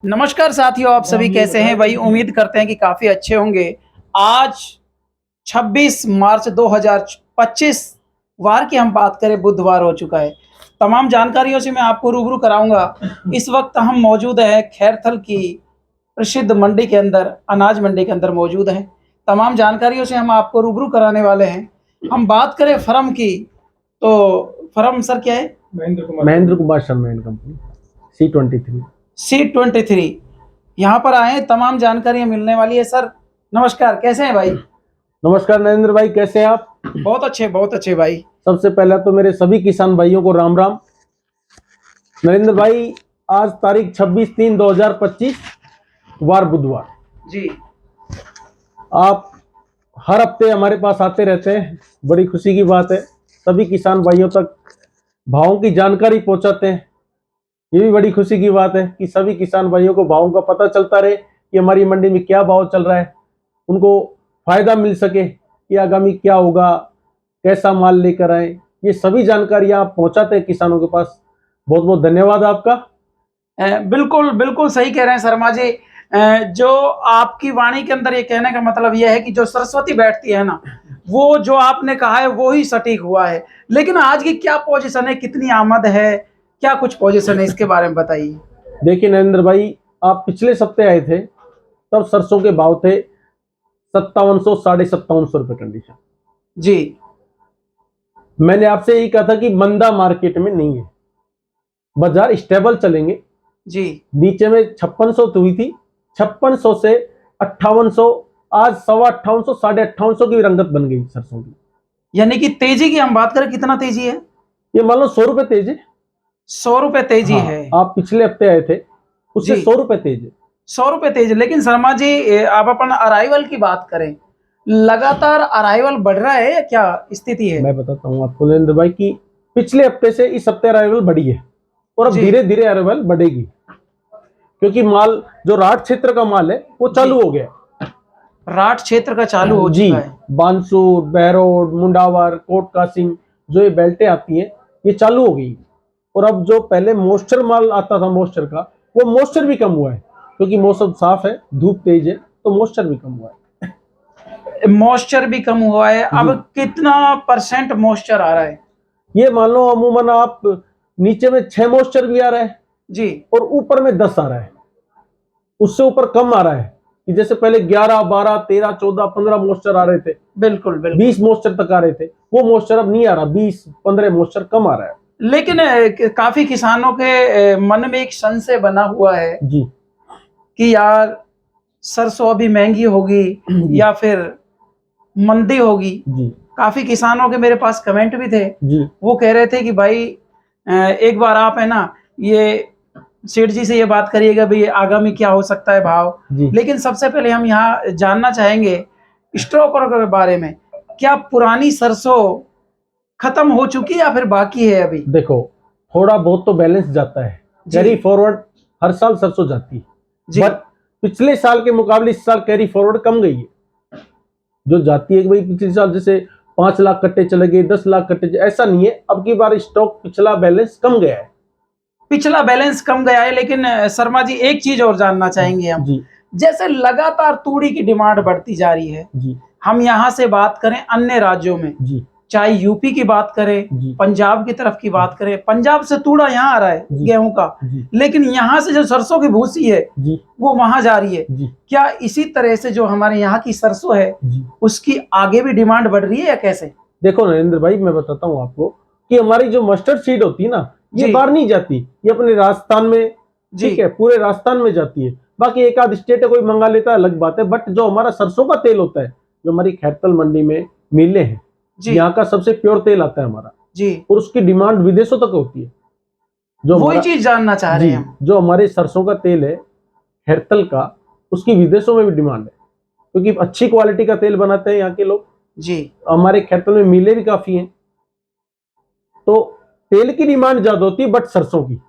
नमस्कार साथियों, आप सभी कैसे हैं भाई। उम्मीद करते हैं कि काफ़ी अच्छे होंगे। आज 26 मार्च 2025 वार की हम बात करें, बुधवार हो चुका है। तमाम जानकारियों से मैं आपको रूबरू कराऊंगा। इस वक्त हम मौजूद हैं खैरथल की प्रसिद्ध मंडी के अंदर, अनाज मंडी के अंदर मौजूद हैं। तमाम जानकारियों से हम आपको रूबरू कराने वाले हैं। हम बात करें फर्म की, तो फर्म सर क्या है? Mahendra Kumar Sharma and company C23। C23 यहाँ पर आए, तमाम जानकारियां मिलने वाली है। सर नमस्कार, कैसे हैं भाई? नमस्कार नरेंद्र भाई, कैसे हैं आप? बहुत अच्छे भाई। सबसे पहले तो मेरे सभी किसान भाइयों को राम राम। नरेंद्र भाई, आज तारीख 26/3/2025, वार बुधवार। जी, आप हर हफ्ते हमारे पास आते रहते हैं, बड़ी खुशी की बात है। सभी किसान भाइयों तक भावों की जानकारी पहुंचाते हैं, ये भी बड़ी खुशी की बात है कि सभी किसान भाइयों को भावों का पता चलता रहे कि हमारी मंडी में क्या भाव चल रहा है, उनको फायदा मिल सके कि आगामी क्या होगा, कैसा माल लेकर आए। ये सभी जानकारियां आप पहुंचाते हैं किसानों के पास। बहुत बहुत धन्यवाद आपका। बिल्कुल बिल्कुल सही कह रहे हैं शर्मा जी। जो आपकी वाणी के अंदर ये कहने का मतलब यह है कि जो सरस्वती बैठती है ना, वो जो आपने कहा है वो ही सटीक हुआ है। लेकिन आज की क्या पोजीशन है, कितनी आमद है, क्या कुछ पोजीशन है, इसके बारे में बताइए। देखिए नरेंद्र भाई, आप पिछले सप्ते आए थे, तब सरसों के भाव थे 5700 5750 रुपए कंडीशन। जी, मैंने आपसे यही कहा था कि मंदा मार्केट में नहीं है, बाजार स्टेबल चलेंगे। जी, नीचे में 5600 हुई थी, 5600 से 5800, आज 5850 5850 की रंगत बन गई सरसों की। यानी कि तेजी की हम बात करें, कितना तेजी है? ये मान लो 100 रुपए तेज है। 100 रुपए तेजी हाँ, है। आप पिछले हफ्ते आए थे, उससे जी, 100 रुपए तेज है। 100 रुपए तेज। लेकिन शर्मा जी, आप अपन अराइवल की बात करें, लगातार अराइवल बढ़ रहा है या क्या स्थिति है? मैं बताता हूँ आपको नरेंद्र भाई कि पिछले हफ्ते से इस हफ्ते अराइवल बढ़ी है, और अब जी, धीरे धीरे अराइवल बढ़ेगी, क्योंकि माल जो राठ क्षेत्र का माल है वो चालू हो गया। राठ क्षेत्र का चालू हो जी, चुका है। बांसुर, बहरोड, मुंडावर, कोट कासिम, जो ये बेल्टें आती हैं, ये चालू हो गई। और अब जो पहले मॉइस्चर माल आता था मॉइस्चर का, वो मॉइस्चर भी कम हुआ है, क्योंकि मौसम साफ है, धूप तेज है, तो मॉइस्चर भी कम हुआ है। मॉइस्चर भी कम हुआ है। अब जी, कितना परसेंट मॉइस्चर आ रहा है? ये मान लो अमूमन आप नीचे में 6 मॉइस्चर भी आ रहा है, जी, और ऊपर में 10 आ रहा है। उससे ऊपर कम आ रहा है, कि जैसे पहले 11 12 13 14 15 मॉइस्चर आ रहे थे, बिल्कुल बिल्कुल। 20 मॉइस्चर तक आ रहे थे, वो मॉइस्चर अब नहीं आ रहा, 20 15 मॉइस्चर कम आ रहा है। लेकिन काफी किसानों के मन में एक संशय बना हुआ है जी कि यार सरसों अभी महंगी होगी जी या फिर मंदी होगी। जी काफी किसानों के मेरे पास कमेंट भी थे। जी वो कह रहे थे कि भाई एक बार आप है ना, ये सेठ जी से ये बात करिएगा भाई आगामी क्या हो सकता है भाव। जी। लेकिन सबसे पहले हम यहाँ जानना चाहेंगे स्टॉक के बारे में। क्या पुरानी सरसों खत्म हो चुकी है या फिर बाकी है अभी? देखो, थोड़ा बहुत तो बैलेंस जाता है, जी, कैरी फॉरवर्ड हर साल सरसों जाती है, जी, बट पिछले साल के मुकाबले इस साल कैरी फॉरवर्ड कम गई है। जो जाती है कि भाई पिछले साल जैसे 5 लाख कट्टे चले गए, 10 लाख कट्टे, ऐसा नहीं है। अब की बार स्टॉक पिछला बैलेंस कम गया है। पिछला बैलेंस कम गया है। लेकिन शर्मा जी, एक चीज और जानना चाहेंगे हम। जी जैसे लगातार तूड़ी की डिमांड बढ़ती जा रही है, जी हम यहाँ से बात करें अन्य राज्यों में, जी चाहे यूपी की बात करें, जी पंजाब की तरफ की बात करें, पंजाब से तूड़ा यहाँ आ रहा है जी गेहूं का, जी लेकिन यहाँ से जो सरसों की भूसी है जी वो वहां जा रही है। जी क्या इसी तरह से जो हमारे यहाँ की सरसों है जी। उसकी आगे भी डिमांड बढ़ रही है या कैसे? देखो नरेंद्र भाई, मैं बताता हूँ आपको कि हमारी जो मस्टर्ड सीड होती है ना, ये जी, बाहर नहीं जाती, ये अपने राजस्थान में, जी, ठीक है, पूरे राजस्थान में जाती है। बाकी एक आध स्टेट है कोई मंगा लेता है, अलग बात है। बट जो हमारा सरसों का तेल होता है, जो हमारी खैरतल मंडी में मिलें हैं, जी, यहाँ का सबसे प्योर तेल आता है हमारा, जी, और उसकी डिमांड विदेशों तक होती है। जो वही हमारा, चीज जानना चाह रहे जी, हैं हम। जो हमारे सरसों का तेल है खैरतल का, उसकी विदेशों में भी डिमांड है, क्योंकि अच्छी क्वालिटी का तेल बनाते हैं यहाँ के लोग। जी, हमारे खैरतल में मिलें भी काफी हैं, तो तेल की डिमांड ज्यादा होती है, बट सरसों की।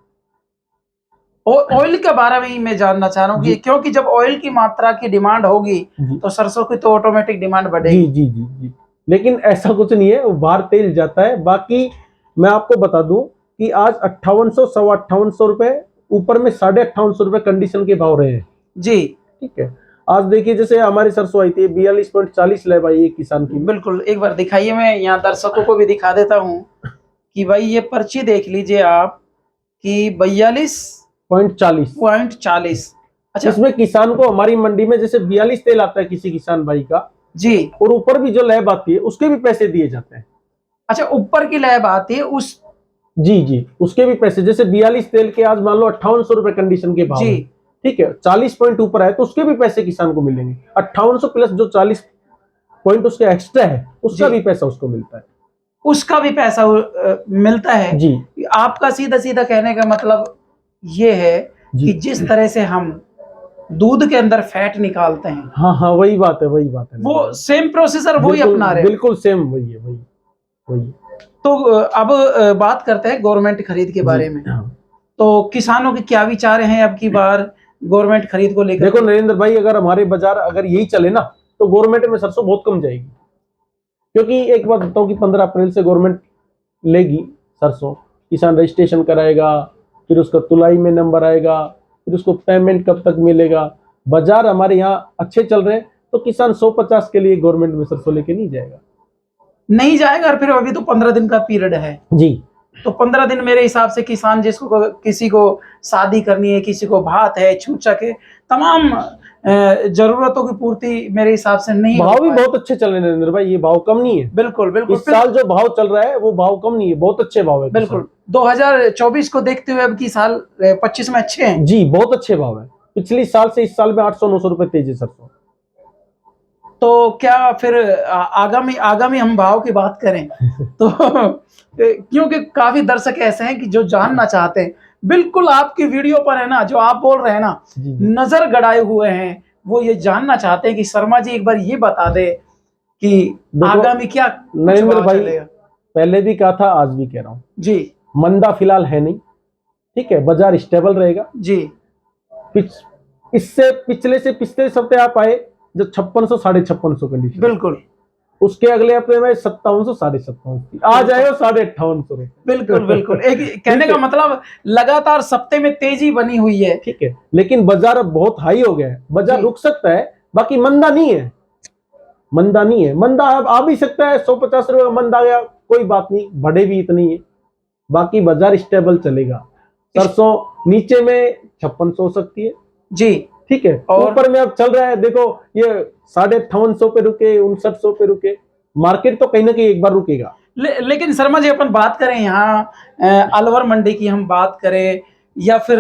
ऑयल के बारे में ही मैं जानना चाह रहा हूँ कि जी क्योंकि जब ऑयल की मात्रा की डिमांड होगी जी तो सरसों की तो ऑटोमेटिक डिमांड जी बढ़ेगी। जी जी जी। लेकिन ऐसा कुछ नहीं है, वो बाहर तेल जाता है। बाकी मैं आपको बता दूं कि आज 5800 5850 रुपए ऊपर में 5850 रुपए कंडीशन के भाव रहे हैं। जी ठीक है, आज देखिए जैसे हमारी सरसों आई थी 42.40 ले भाई एक किसान की। बिल्कुल, एक बार दिखाइए, मैं यहाँ दर्शकों को भी दिखा देता हूँ कि भाई ये पर्ची देख लीजिए आप कि 42.40। 40। अच्छा इसमें किसान को हमारी मंडी में जैसे 42 तेल आता है किसी किसान भाई का, जी, और ऊपर भी जो लैब आती है उसके भी पैसे दिए जाते हैं। अच्छा ऊपर की लैब आती है उस, जी जी, उसके भी पैसे, जैसे 42 तेल के आज मान लो 5800 रुपए कंडीशन के भाव जी है। ठीक है, 40 पॉइंट ऊपर है तो उसके भी पैसे किसान को मिलेंगे। 5800 प्लस जो 40 पॉइंट उसके एक्स्ट्रा है उसका जी। भी पैसा उसको मिलता है। उसका भी पैसा मिलता है। जी आपका सीधा सीधा कहने का मतलब ये है जी। कि जिस तरह से हम दूध के अंदर फैट निकालते हैं, हाँ हाँ, वही बात है, वही बात है। वो सेम प्रोसेसर वही बिल्कुल अपना रहे हैं। बिल्कुल सेम वही है, वही वही। तो अब बात करते हैं गवर्नमेंट खरीद के बारे में। हाँ। तो किसानों के क्या विचार हैं अब की बार गवर्नमेंट खरीद को लेकर? देखो नरेंद्र भाई, अगर हमारे बाजार अगर यही चले ना तो गवर्नमेंट में सरसों बहुत कम जाएगी। क्योंकि एक बात बताऊं कि 15 अप्रैल से गवर्नमेंट लेगी सरसों, किसान रजिस्ट्रेशन कराएगा, फिर उसका तुलाई में नंबर आएगा, फिर उसको पेमेंट कब तक मिलेगा। बाजार हमारे यहाँ अच्छे चल रहे हैं तो किसान 150 के लिए गवर्नमेंट में सरसों लेके नहीं जाएगा। नहीं जाएगा, और फिर अभी तो 15 दिन का पीरियड है। जी, तो 15 दिन मेरे हिसाब से किसान जिसको, किसी को शादी करनी है, किसी को भात है, छूचक है, तमाम जरूरतों की पूर्ति मेरे हिसाब से नहीं हो भाव भी पाएगी। बहुत अच्छे चल रहे हैं नरेंद्र भाई, ये भाव कम नहीं है। बिल्कुल बिल्कुल। इस साल जो भाव चल रहा है वो भाव कम नहीं है, बहुत अच्छे भाव है। बिल्कुल 2024 को देखते हुए अब की साल 25 में अच्छे हैं। जी, बहुत अच्छे भाव है। पिछली साल से इस साल में 800-900 रुपए तेजी सरसों। तो क्या फिर आगामी आगामी हम भाव की बात करें तो क्योंकि काफी दर्शक ऐसे हैं कि जो जानना चाहते हैं, बिल्कुल आपकी वीडियो पर है ना, जो आप बोल रहे हैं ना, नजर गड़ाए हुए हैं, वो ये जानना चाहते हैं कि शर्मा जी एक बार ये बता दे कि आगामी क्या नरेंद्र भाई चलेगा। पहले भी कहा था, आज भी कह रहा हूँ जी, मंदा फिलहाल है नहीं। ठीक है, बाजार स्टेबल रहेगा। जी इससे पिछले हफ्ते आप आए जो 5600 5650 कंडीशन, बिल्कुल उसके अगले हफ्ते में 5700 5750, आज आए हो 5850। बिल्कुल बिल्कुल। एक कहने का मतलब लगातार सप्ते में तेजी बनी हुई है। ठीक है, लेकिन बाजार अब बहुत हाई हो गया है, बाजार रुक सकता है, बाकी मंदा नहीं है। मंदा नहीं है, मंदा अब आ भी सकता है, 150 रुपए मंद आ गया कोई बात नहीं, बढ़े भी इतनी है, बाकी बाजार स्टेबल चलेगा। सरसों नीचे में 5600 हो सकती है। जी ठीक है, और ऊपर में अब चल रहा है, देखो ये 5850 पे रुके, 5900 पे रुके, मार्केट तो कहीं ना कहीं एक बार रुकेगा। लेकिन शर्मा जी अपन बात करें यहाँ अलवर मंडी की, हम बात करें या फिर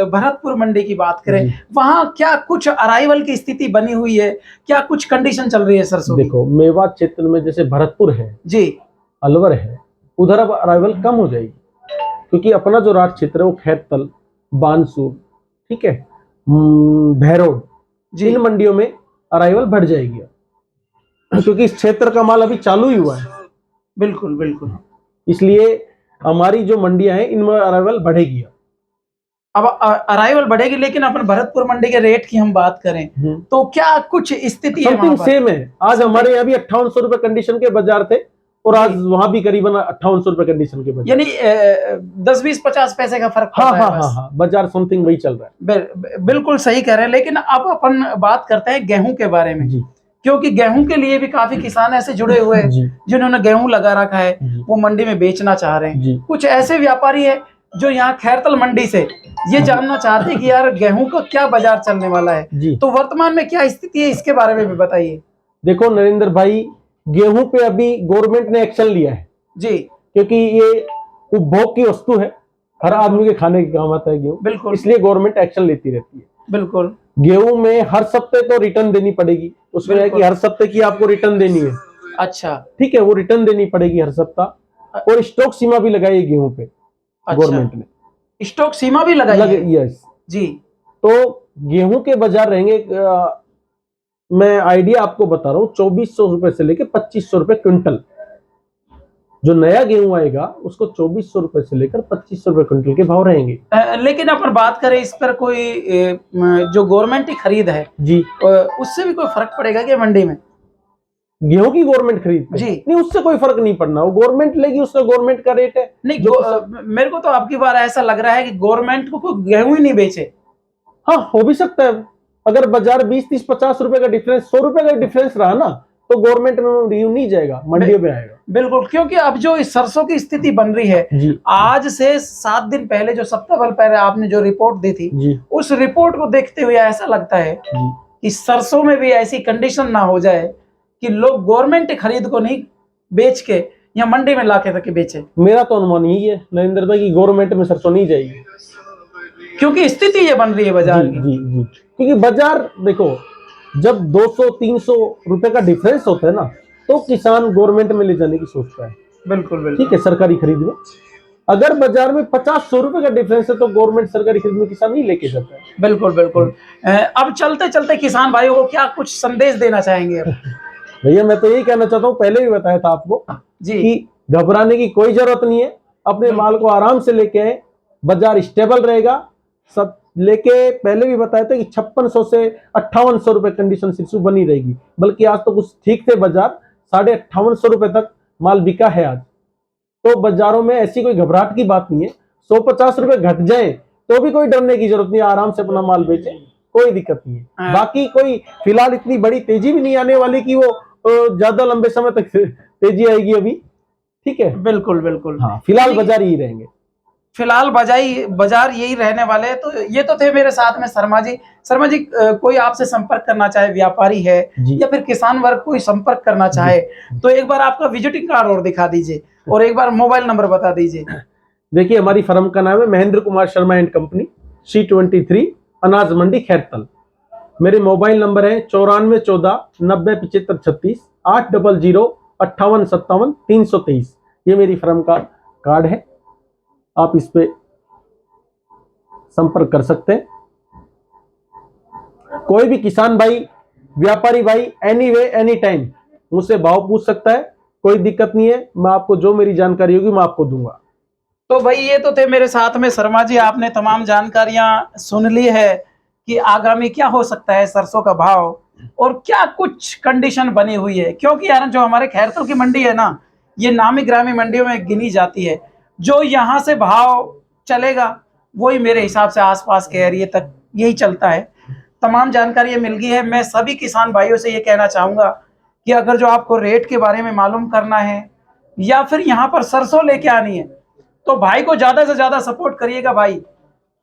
भरतपुर मंडी की बात करें, वहां क्या कुछ अराइवल की स्थिति बनी हुई है, क्या कुछ कंडीशन चल रही है सरसों की? देखो मेवात क्षेत्र में जैसे भरतपुर है जी, अलवर है, उधर अब अराइवल कम हो जाएगी, क्योंकि अपना जो राज क्षेत्र है वो खैरतल, बानसूर, ठीक है, भैरोड, इन मंडियों में अराइवल बढ़ जाएगी, क्योंकि इस क्षेत्र का माल अभी चालू ही हुआ है। बिल्कुल बिल्कुल, इसलिए हमारी जो मंडियां हैं इनमें अराइवल बढ़ेगी। अब अराइवल बढ़ेगी, लेकिन अपन भरतपुर मंडी के रेट की हम बात करें तो क्या कुछ स्थिति है? समथिंग सेम है। आज हमारे यहाँ भी 5800 रुपए कंडीशन के बाजार थे, और आज वहां भी करीबन 5800 रुपए कंडीशन के बाजार, यानी 10-20-50 पैसे का फर्क हाँ पड़ता है। हाँ हाँ, बाजार समथिंग वही चल रहा है। बिल्कुल सही कह रहे हैं। लेकिन अब अपन बात करते हैं गेहूं के बारे में, क्योंकि गेहूं के लिए भी काफी किसान ऐसे जुड़े हुए हैं जिन्होंने गेहूं लगा रखा है, वो मंडी में बेचना चाह रहे हैं। कुछ ऐसे व्यापारी है जो यहाँ खैरतल मंडी से ये जानना चाहते हैं कि यार गेहूं का क्या बाजार चलने वाला है, तो वर्तमान में क्या स्थिति है, इसके बारे में भी बताइए। देखो नरेंद्र भाई, गेहूं पे अभी गवर्नमेंट ने एक्शन लिया है जी, क्योंकि ये उपभोग की वस्तु है, हर आदमी के खाने के काम आता है गेहूं, बिल्कुल, इसलिए गवर्नमेंट एक्शन लेती रहती है। बिल्कुल, गेहूं में हर सप्ते तो रिटर्न देनी पड़ेगी, उसमें है कि हर सप्ते की आपको रिटर्न देनी है। अच्छा, ठीक है, वो रिटर्न देनी पड़ेगी हर सप्ताह, और स्टॉक सीमा भी लगाई है गेहूं पे गवर्नमेंट ने। स्टॉक सीमा भी लगाई है? यस जी। तो गेहूं के बाजार रहेंगे, मैं आइडिया आपको बता रहा हूँ, 2400 रुपए से लेकर 2500 रुपए क्विंटल। जो नया गेहूं आएगा उसको 2400 रुपए से लेकर 2500 रुपए क्विंटल के भाव रहेंगे। लेकिन अपन बात करें इस पर, कोई जो गवर्नमेंट की खरीद है जी, उससे भी कोई फर्क पड़ेगा क्या मंडी में? गेहूं की गवर्नमेंट खरीदते जी। नहीं, उससे कोई फर्क नहीं पड़ना, वो गवर्नमेंट लेगी, उसका गवर्नमेंट का रेट है। नहीं जो मेरे को तो आपकी बार ऐसा लग रहा है कि गवर्नमेंट को कोई गेहूं ही नहीं बेचे। हाँ, हो भी सकता है। अगर बाजार 20, 30, 50 रुपए का डिफरेंस, 100 रुपए का डिफरेंस रहा ना, तो गवर्नमेंट में रिव्यू नहीं जाएगा, मंडियों में आएगा। बिल्कुल, क्योंकि अब जो इस सरसों की स्थिति बन रही है, जी आज से 7 दिन पहले, जो सप्ताह भर पहले आपने जो रिपोर्ट दी थी, जी उस रिपोर्ट को देखते हुए ऐसा लगता है जी। कि सरसों में भी ऐसी कंडीशन ना हो जाए कि लोग गवर्नमेंट खरीद को नहीं बेच के या मंडी में ला के रख के बेचे। मेरा तो अनुमान यही है नरेंद्र भाई, की गवर्नमेंट में सरसों नहीं जाएगी, क्योंकि स्थिति ये बन रही है बाजार जी की। जी जी। क्योंकि बाजार देखो, जब 200-300 रुपए का डिफरेंस होता है ना, तो किसान गवर्नमेंट में ले जाने की सोचता है। बिल्कुल बिल्कुल। ठीक है, सरकारी खरीद में। अगर बाजार में 50-100 रुपए का डिफरेंस है, तो गवर्नमेंट सरकारी खरीद में किसान नहीं लेके जाता है। बिल्कुल बिल्कुल। अब चलते चलते किसान भाइयों को क्या कुछ संदेश देना चाहेंगे अब? भैया मैं तो यही कहना चाहता हूँ, पहले भी बताया था आपको जी। कि घबराने की कोई जरूरत नहीं है, अपने माल को आराम से लेके आए, बाजार स्टेबल रहेगा। सब लेके पहले भी बताया था कि 5600 से 5800 रुपए कंडीशन सिर्फ बनी रहेगी, बल्कि आज तो कुछ ठीक थे बाजार, 5850 रुपए तक माल बिका है आज। तो बाजारों में ऐसी कोई घबराहट की बात नहीं है। 150 रुपए घट जाए तो भी कोई डरने की जरूरत नहीं है, आराम से अपना माल बेचे, कोई दिक्कत नहीं है। बाकी कोई फिलहाल इतनी बड़ी तेजी भी नहीं आने वाली कि वो ज्यादा लंबे समय तक तेजी आएगी अभी। ठीक है, बिल्कुल बिल्कुल। हाँ, फिलहाल बाजार यही रहेंगे। फिलहाल बाजार यही रहने वाले हैं। तो ये तो थे मेरे साथ में शर्मा जी। शर्मा जी, कोई आपसे संपर्क करना चाहे, व्यापारी है या फिर किसान वर्ग कोई संपर्क करना चाहे, तो एक बार आपका विजिटिंग कार्ड और दिखा दीजिए और एक बार मोबाइल नंबर बता दीजिए। देखिए, हमारी फर्म का नाम है Mahendra Kumar Sharma and company, C23 अनाज मंडी खैरतल। मेरे मोबाइल नंबर है 9414907536, 8005857 ये मेरी फर्म का कार्ड है, आप इस पे संपर्क कर सकते हैं। कोई भी किसान भाई, व्यापारी भाई, एनी वे एनी टाइम मुझसे भाव पूछ सकता है, कोई दिक्कत नहीं है। मैं आपको जो मेरी जानकारी होगी मैं आपको दूंगा। तो भाई ये तो थे मेरे साथ में शर्मा जी। आपने तमाम जानकारियां सुन ली है कि आगामी क्या हो सकता है सरसों का भाव और क्या कुछ कंडीशन बनी हुई है। क्योंकि यार जो हमारे खैरतल की मंडी है ना, ये नामी ग्रामी मंडियों में गिनी जाती है। जो यहाँ से भाव चलेगा वही मेरे हिसाब से आसपास के एरिए तक यही चलता है। तमाम जानकारी मिल गई है। मैं सभी किसान भाइयों से ये कहना चाहूँगा कि अगर जो आपको रेट के बारे में मालूम करना है या फिर यहाँ पर सरसों लेके आनी है, तो भाई को ज़्यादा से ज़्यादा सपोर्ट करिएगा। भाई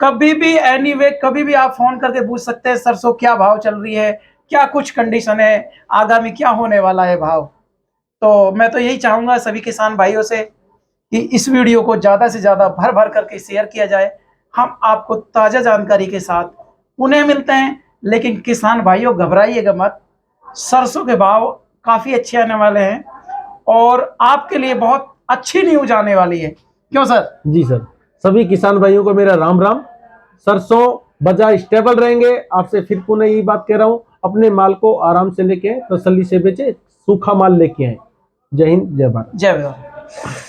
कभी भी एनीवे कभी भी आप फ़ोन करके पूछ सकते हैं सरसों क्या भाव चल रही है, क्या कुछ कंडीशन है, आगामी क्या होने वाला है भाव। तो मैं तो यही चाहूँगा सभी किसान भाइयों से कि इस वीडियो को ज़्यादा से ज़्यादा भर भर करके शेयर किया जाए। हम आपको ताज़ा जानकारी के साथ पुनः मिलते हैं, लेकिन किसान भाइयों घबराइएगा मत, सरसों के भाव काफ़ी अच्छे आने वाले हैं और आपके लिए बहुत अच्छी न्यूज आने वाली है। क्यों सर? जी सर, सभी किसान भाइयों को मेरा राम राम। सरसों बाजार स्टेबल रहेंगे, आपसे फिर पुनः यही बात कह रहा हूँ, अपने माल को आराम से लेके तसल्ली से बेचे, सूखा माल लेके आए। जय हिंद, जय भारत। जय भारत।